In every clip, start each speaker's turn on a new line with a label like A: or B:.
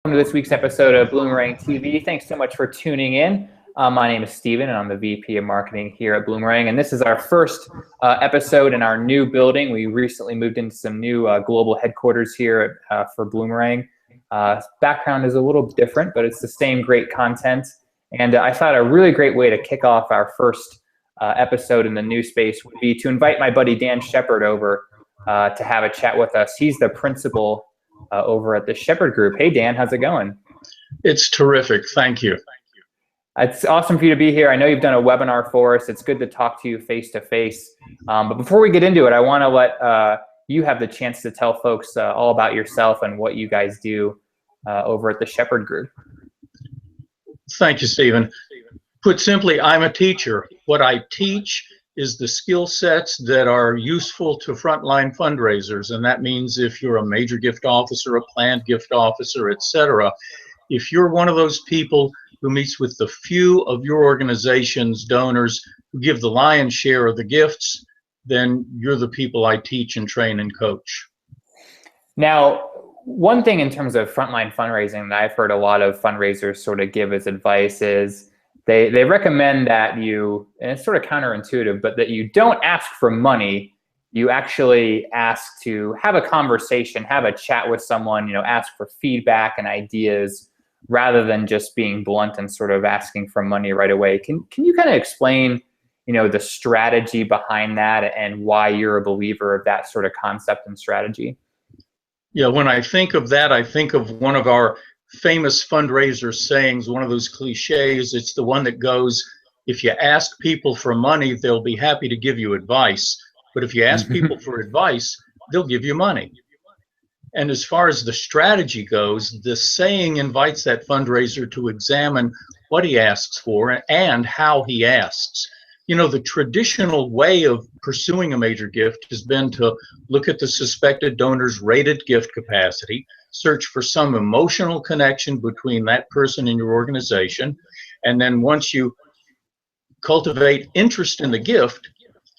A: welcome to this week's episode of Bloomerang TV. Thanks so much for tuning in. My name is Steven, and I'm the VP of Marketing here at Bloomerang. And this is our first episode in our new building. We recently moved into some new global headquarters here for Bloomerang. Background is a little different, but it's the same great content. And I thought a really great way to kick off our first episode in the new space would be to invite my buddy Dan Shephard over to have a chat with us. He's the principal over at the Shephard Group. Hey, Dan, how's it going?
B: It's terrific. Thank you.
A: It's awesome for you to be here. I know you've done a webinar for us. It's good to talk to you face to face. But before we get into it, I want to let you have the chance to tell folks all about yourself and what you guys do over at the Shephard Group.
B: Thank you, Stephen. Put simply, I'm a teacher. What I teach is the skill sets that are useful to frontline fundraisers. And that means if you're a major gift officer, a planned gift officer, etc., if you're one of those people who meets with the few of your organization's donors who give the lion's share of the gifts, then you're the people I teach and train and coach.
A: Now, one thing in terms of frontline fundraising that I've heard a lot of fundraisers sort of give as advice is they recommend that you, and it's sort of counterintuitive, but that you don't ask for money. You actually ask to have a conversation, have a chat with someone, ask for feedback and ideas rather than just being blunt and sort of asking for money right away. Can you kind of explain, the strategy behind that and why you're a believer of that sort of concept and strategy?
B: Yeah, when I think of that, I think of one of our famous fundraiser sayings, one of those cliches. It's the one that goes, if you ask people for money, they'll be happy to give you advice. But if you ask people for advice, they'll give you money. And as far as the strategy goes, the saying invites that fundraiser to examine what he asks for and how he asks. The traditional way of pursuing a major gift has been to look at the suspected donor's rated gift capacity, search for some emotional connection between that person and your organization, and then once you cultivate interest in the gift,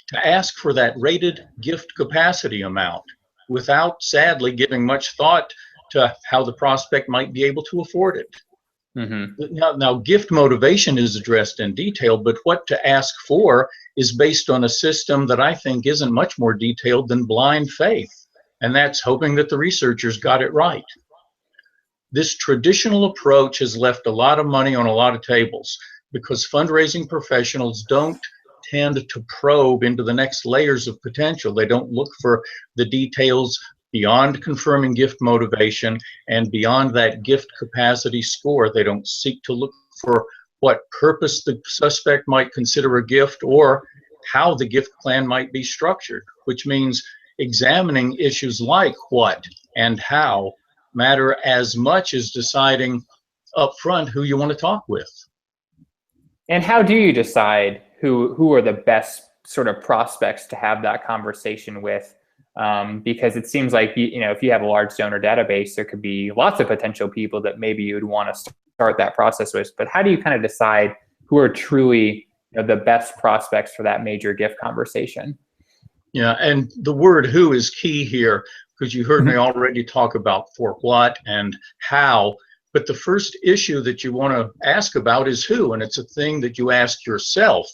B: to ask for that rated gift capacity amount without, sadly, giving much thought to how the prospect might be able to afford it. Now, gift motivation is addressed in detail, but what to ask for is based on a system that I think isn't much more detailed than blind faith, and that's hoping that the researchers got it right. This traditional approach has left a lot of money on a lot of tables because fundraising professionals don't tend to probe into the next layers of potential. They don't look for the details beyond confirming gift motivation and beyond that gift capacity score. They don't seek to look for what purpose the suspect might consider a gift or how the gift plan might be structured, which means examining issues like what and how matter as much as deciding up front who you want to talk with.
A: And how do you decide who are the best sort of prospects to have that conversation with? Because it seems like, if you have a large donor database, there could be lots of potential people that maybe you would want to start that process with. But how do you kind of decide who are truly the best prospects for that major gift conversation?
B: Yeah, and the word who is key here, because you heard me already talk about for what and how. But the first issue that you want to ask about is who, and it's a thing that you ask yourself.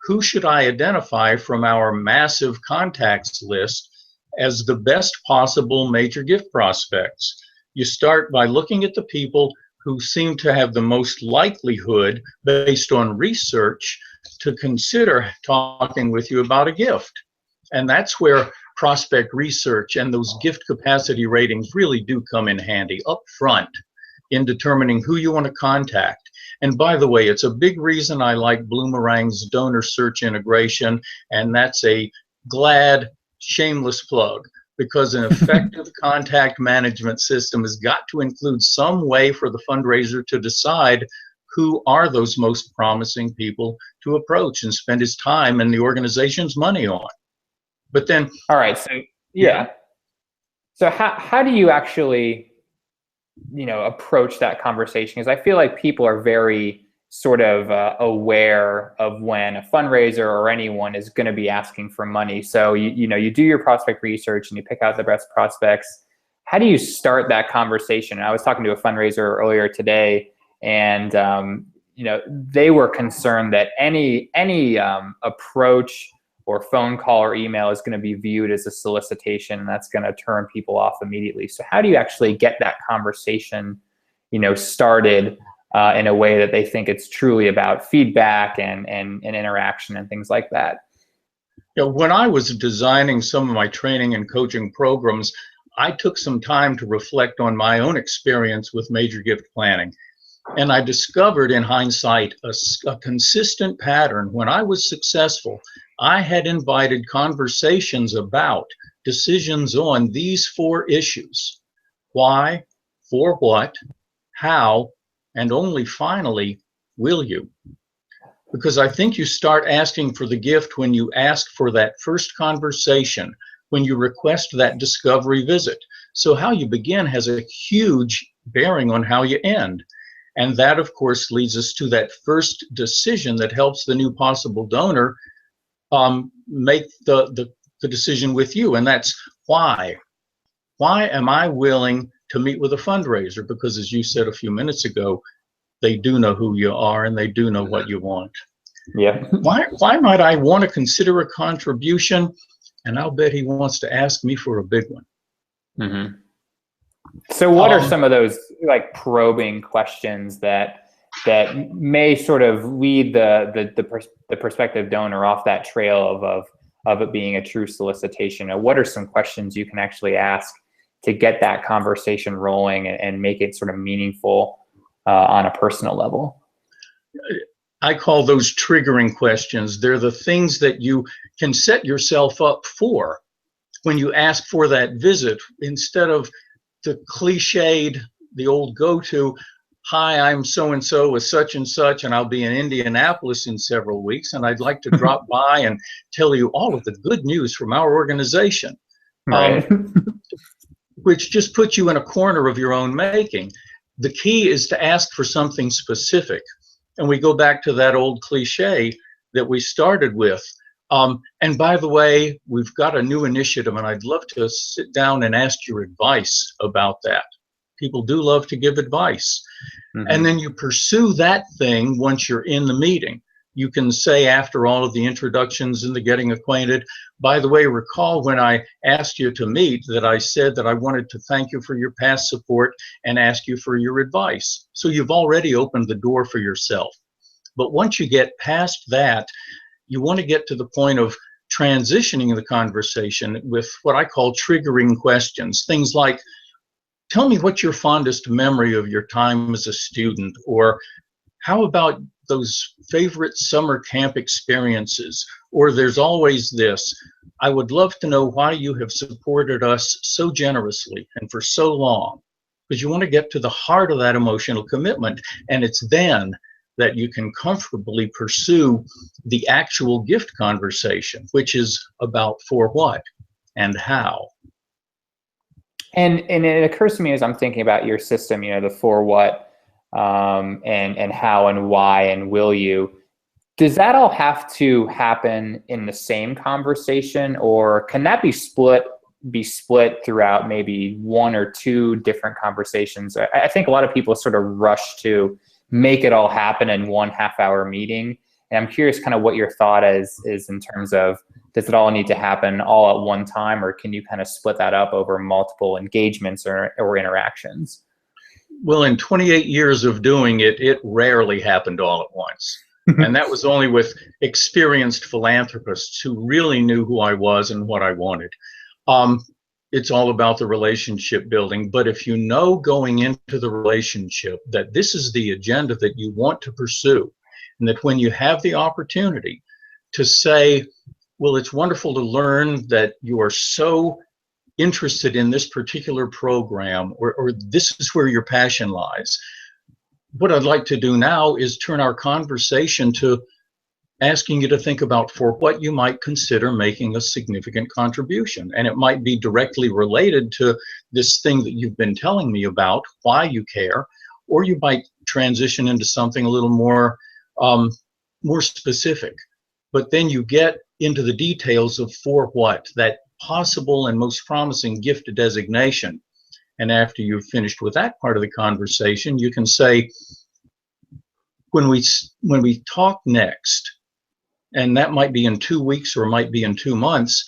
B: Who should I identify from our massive contacts list as the best possible major gift prospects? You start by looking at the people who seem to have the most likelihood, based on research, to consider talking with you about a gift. And that's where prospect research and those gift capacity ratings really do come in handy up front in determining who you want to contact. And by the way, it's a big reason I like Bloomerang's donor search integration, and that's a glad, shameless plug, because an effective contact management system has got to include some way for the fundraiser to decide who are those most promising people to approach and spend his time and the organization's money on. But then,
A: all right, so yeah. So how do you actually approach that conversation? Because I feel like people are very sort of aware of when a fundraiser or anyone is going to be asking for money. So you do your prospect research and you pick out the best prospects. how do you start that conversation? And I was talking to a fundraiser earlier today, and they were concerned that any approach or phone call or email is going to be viewed as a solicitation, and that's going to turn people off immediately. So how do you actually get that conversation, started in a way that they think it's truly about feedback and interaction and things like that?
B: When I was designing some of my training and coaching programs, I took some time to reflect on my own experience with major gift planning. And I discovered in hindsight a consistent pattern. When I was successful, I had invited conversations about decisions on these 4 issues: why, for what, how, and only finally, will you? Because I think you start asking for the gift when you ask for that first conversation, when you request that discovery visit. So how you begin has a huge bearing on how you end. And that, of course, leads us to that first decision that helps the new possible donor make the decision with you. And that's why. Why am I willing to meet with a fundraiser? Because as you said a few minutes ago, they do know who you are and they do know what you want.
A: Yeah.
B: Why might I want to consider a contribution? And I'll bet he wants to ask me for a big one.
A: Mm-hmm. So what are some of those like probing questions that may sort of lead the prospective donor off that trail of it being a true solicitation? Or what are some questions you can actually ask to get that conversation rolling and make it sort of meaningful on a personal level?
B: I call those triggering questions. They're the things that you can set yourself up for when you ask for that visit, instead of the cliched, the old go-to, hi, I'm so-and-so with such and such, and I'll be in Indianapolis in several weeks, and I'd like to drop by and tell you all of the good news from our organization.
A: Right.
B: Which just puts you in a corner of your own making. The key is to ask for something specific. And we go back to that old cliche that we started with. And by the way, we've got a new initiative, and I'd love to sit down and ask your advice about that. People do love to give advice. Mm-hmm. And then you pursue that thing once you're in the meeting. You can say, after all of the introductions and the getting acquainted, by the way, recall when I asked you to meet that I said that I wanted to thank you for your past support and ask you for your advice. So you've already opened the door for yourself. But once you get past that, you want to get to the point of transitioning the conversation with what I call triggering questions. Things like, tell me what's your fondest memory of your time as a student, or how about those favorite summer camp experiences? Or there's always this, I would love to know why you have supported us so generously and for so long. Because you want to get to the heart of that emotional commitment, and it's then that you can comfortably pursue the actual gift conversation, which is about for what and how.
A: And it occurs to me as I'm thinking about your system, the for what and how and why and will you. Does that all have to happen in the same conversation, or can that be split throughout maybe 1 or 2 different conversations? I think a lot of people sort of rush to make it all happen in 1 half-hour meeting. And I'm curious kind of what your thought is in terms of, does it all need to happen all at one time, or can you kind of split that up over multiple engagements or interactions?
B: Well, in 28 years of doing it, it rarely happened all at once. And that was only with experienced philanthropists who really knew who I was and what I wanted. It's all about the relationship building. But if you know going into the relationship that this is the agenda that you want to pursue, and that when you have the opportunity to say, well, it's wonderful to learn that you are so interested in this particular program, or this is where your passion lies. What I'd like to do now is turn our conversation to asking you to think about for what you might consider making a significant contribution. And it might be directly related to this thing that you've been telling me about, why you care, or you might transition into something a little more specific. But then you get into the details of for what, that possible and most promising gift designation. And after you've finished with that part of the conversation, you can say, when we talk next, and that might be in 2 weeks or it might be in 2 months,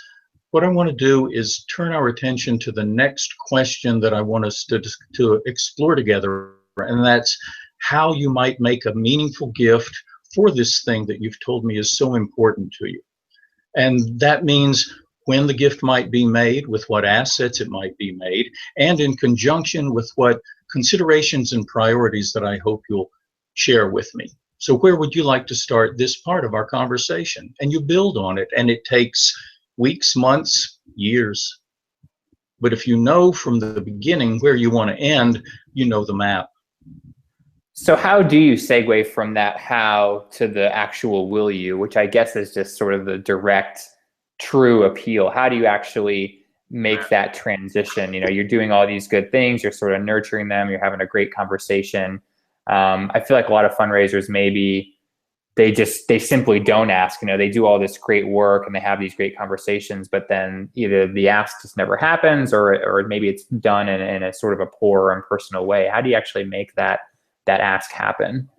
B: what I want to do is turn our attention to the next question that I want us to explore together, and that's how you might make a meaningful gift for this thing that you've told me is so important to you. And that means when the gift might be made, with what assets it might be made, and in conjunction with what considerations and priorities that I hope you'll share with me. So where would you like to start this part of our conversation? And you build on it, and it takes weeks, months, years. But if you know from the beginning where you want to end, you know the map.
A: So how do you segue from that how to the actual will you, which I guess is just sort of the direct, true appeal? How do you actually make that transition? You know, you're doing all these good things, you're sort of nurturing them, you're having a great conversation. I feel like a lot of fundraisers, maybe they simply don't ask. You know, they do all this great work and they have these great conversations, but then either the ask just never happens, or maybe it's done in a sort of a poor or impersonal way. How do you actually make that ask happen?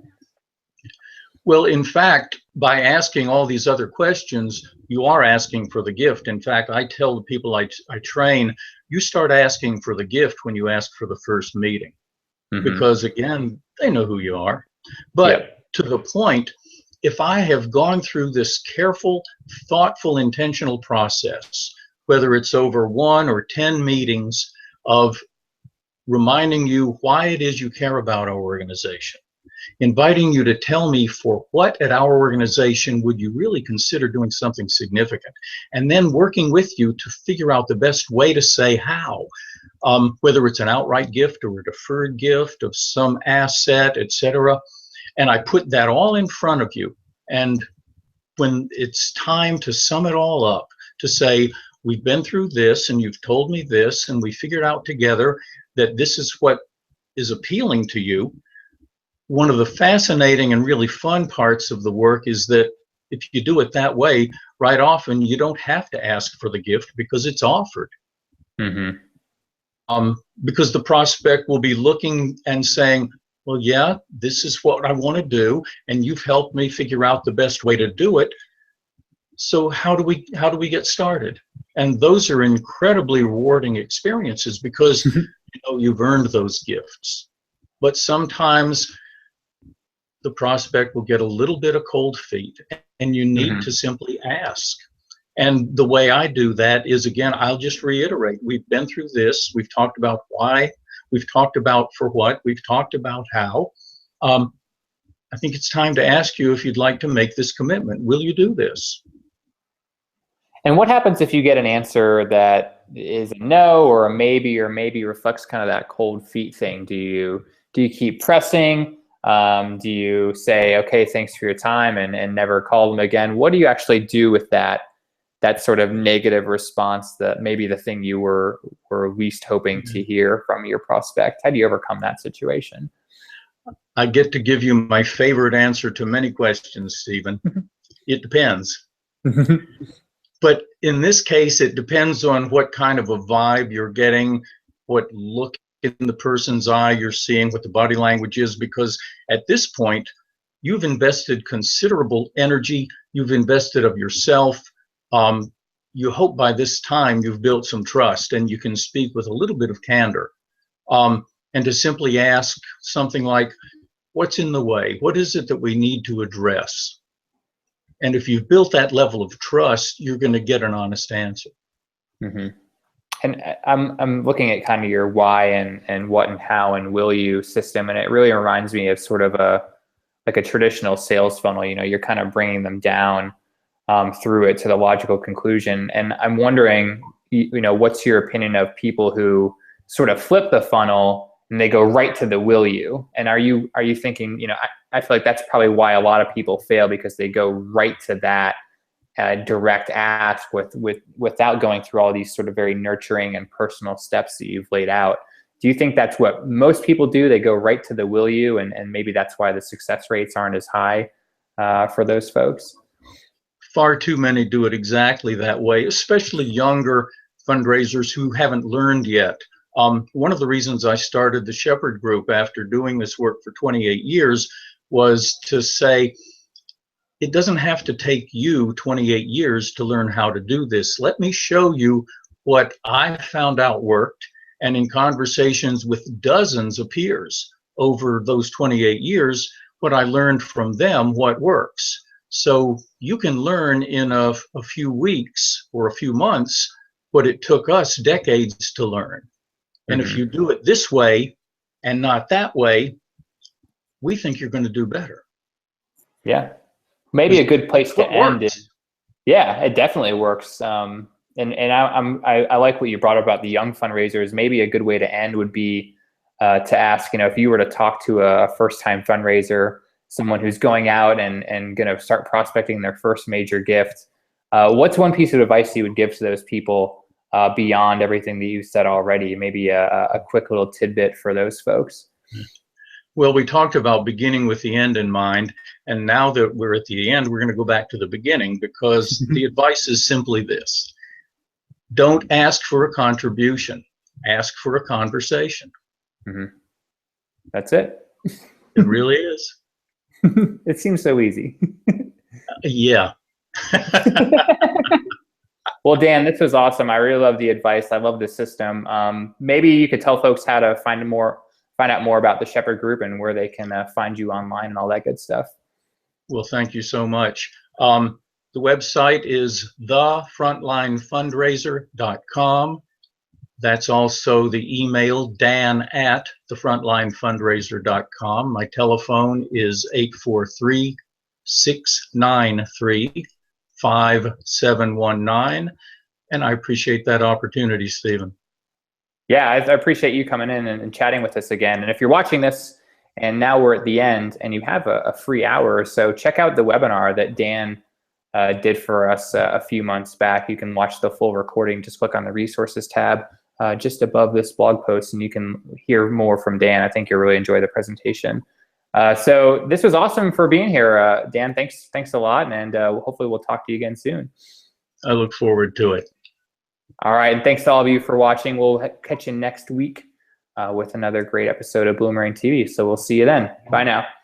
B: Well, in fact, by asking all these other questions, you are asking for the gift. In fact, I tell the people I train, you start asking for the gift when you ask for the first meeting. Mm-hmm. Because again, they know who you are. But yep. To the point, if I have gone through this careful, thoughtful, intentional process, whether it's over 1 or 10 meetings of reminding you why it is you care about our organization, inviting you to tell me for what at our organization would you really consider doing something significant, and then working with you to figure out the best way to say how, whether it's an outright gift or a deferred gift of some asset, etc. And I put that all in front of you. And when it's time to sum it all up, to say, we've been through this and you've told me this, and we figured out together that this is what is appealing to you. One of the fascinating and really fun parts of the work is that if you do it that way, right often you don't have to ask for the gift because it's offered. Mm-hmm. Because the prospect will be looking and saying, well, yeah, this is what I want to do, and you've helped me figure out the best way to do it. So how do we get started? And those are incredibly rewarding experiences because you know, you've earned those gifts. But sometimes the prospect will get a little bit of cold feet, and you need mm-hmm. to simply ask. And the way I do that is, again, I'll just reiterate, we've been through this, we've talked about why, we've talked about for what, we've talked about how. I think it's time to ask you if you'd like to make this commitment. Will you do this?
A: And what happens if you get an answer that is a no or a maybe, or maybe reflects kind of that cold feet thing? Do you keep pressing? Do you say, okay, thanks for your time, and never call them again? What do you actually do with that sort of negative response, that maybe the thing you were least hoping to hear from your prospect? How do you overcome that situation?
B: I get to give you my favorite answer to many questions, Stephen. It depends. But in this case, it depends on what kind of a vibe you're getting, what look in the person's eye you're seeing, what the body language is, because at this point, you've invested considerable energy, you've invested of yourself. You hope by this time you've built some trust and you can speak with a little bit of candor. And to simply ask something like, what's in the way? What is it that we need to address? And if you've built that level of trust, you're going to get an honest answer.
A: Mm-hmm. And I'm looking at kind of your why and what and how and will you system, and it really reminds me of sort of a traditional sales funnel. You know, you're kind of bringing them down through it to the logical conclusion. And I'm wondering, you know, what's your opinion of people who sort of flip the funnel and they go right to the will you? And are you thinking, you know, I feel like that's probably why a lot of people fail, because they go right to that direct ask without going through all these sort of very nurturing and personal steps that you've laid out. Do you think that's what most people do? They go right to the will you, and maybe that's why the success rates aren't as high for those folks?
B: Far too many do it exactly that way, especially younger fundraisers who haven't learned yet One of the reasons I started the Shephard Group after doing this work for 28 years was to say, it doesn't have to take you 28 years to learn how to do this. Let me show you what I found out worked, and in conversations with dozens of peers over those 28 years, what I learned from them, what works. So you can learn in a few weeks or a few months what it took us decades to learn. And if you do it this way and not that way, we think you're going to do better.
A: Yeah. Maybe a good place to end is, yeah, it definitely works. And I like what you brought up about the young fundraisers. Maybe a good way to end would be to ask, if you were to talk to a first-time fundraiser, someone who's going out and going to start prospecting their first major gift, what's one piece of advice you would give to those people beyond everything that you said already? Maybe a quick little tidbit for those folks.
B: Well, we talked about beginning with the end in mind, and now that we're at the end, we're going to go back to the beginning, because the advice is simply this: don't ask for a contribution, ask for a conversation.
A: That's it.
B: It really is.
A: It seems so easy.
B: Yeah.
A: Well, Dan, this was awesome. I really love the advice. I love the system. Maybe you could tell folks how to find out more about the Shephard Group and where they can find you online and all that good stuff. Well,
B: thank you so much. The website is thefrontlinefundraiser.com. That's also the email, dan@thefrontlinefundraiser.com. My telephone is 843-693-5719. And I appreciate that opportunity, Stephen.
A: Yeah, I appreciate you coming in and chatting with us again. And if you're watching this and now we're at the end and you have a free hour or so, check out the webinar that Dan did for us a few months back. You can watch the full recording. Just click on the resources tab just above this blog post and you can hear more from Dan. I think you'll really enjoy the presentation. So this was awesome for being here. Dan, thanks a lot. And hopefully we'll talk to you again soon.
B: I look forward to it.
A: All right, and thanks to all of you for watching. We'll catch you next week with another great episode of Bloomerang TV. So we'll see you then. Bye now.